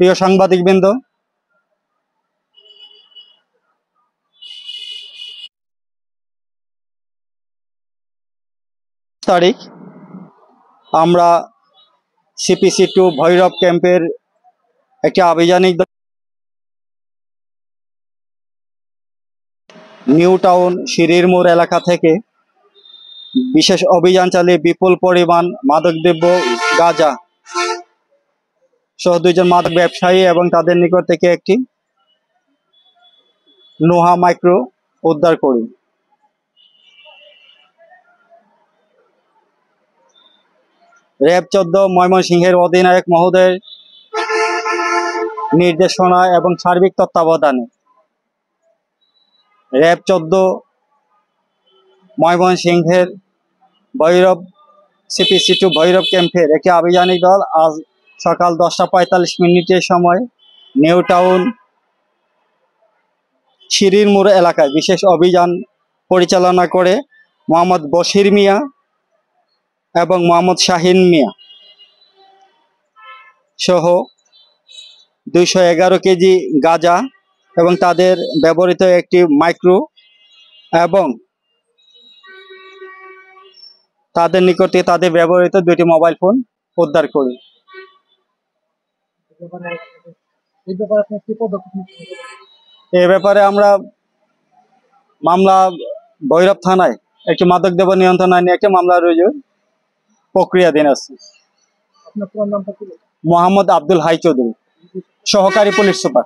প্রিয় সাংবাদিকবৃন্দ, তারিখ আমরা CPC-2 ভৈরব ক্যাম্পের একটি আভিযানিক নিউ টাউন সিঁড়ির মোড় এলাকা থেকে বিশেষ অভিযান চালিয়ে বিপুল পরিমাণ মাদকদ্রব্য গাঁজা সহ 2 জন মাদক ব্যবসায়ী এবং তাদের নিকট থেকে একটি নোহা মাইক্রো উদ্ধার করি। র্যাব 14 ময়মনসিংহের অধিনায়ক মহোদয়ের নির্দেশনা এবং সার্বিক তত্ত্বাবধানে র্যাব 14 ময়মনসিংহের ভৈরব CPC-2 ভৈরব ক্যাম্পের একটি আভিযানিক দল আজ সকাল 10:45 সময় নিউ টাউন সিঁড়ির মোড় এলাকায় বিশেষ অভিযান পরিচালনা করে মোহাম্মদ বশির মিয়া এবং মোহাম্মদ শাহিন মিয়া সহ 211 কেজি গাঁজা এবং তাদের ব্যবহৃত একটি মাইক্রো এবং তাদের নিকটে তাদের ব্যবহৃত 2টি মোবাইল ফোন উদ্ধার করি। এ ব্যাপারে আমরা মামলা ভৈরব থানায় একটি মাদকদ্রব্য নিয়ন্ত্রণ আইনে একটি মামলা রুজুর প্রক্রিয়াধীন আছে। মোহাম্মদ আব্দুল হাই চৌধুরী, সহকারী পুলিশ সুপার।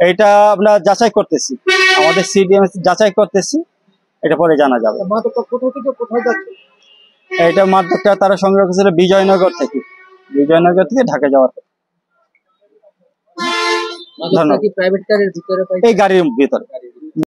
এটা আমরা যাচাই করতেছি, আমাদের CDM যাচাই করতেছি, এটা পরে জানা যাবে। এটা মাদকটা তারা সংগ্রহ করেছিল বিজয়নগর থেকে ঢাকা যাওয়ার পথে। ধন্যবাদ। এই গাড়ির ভিতরে।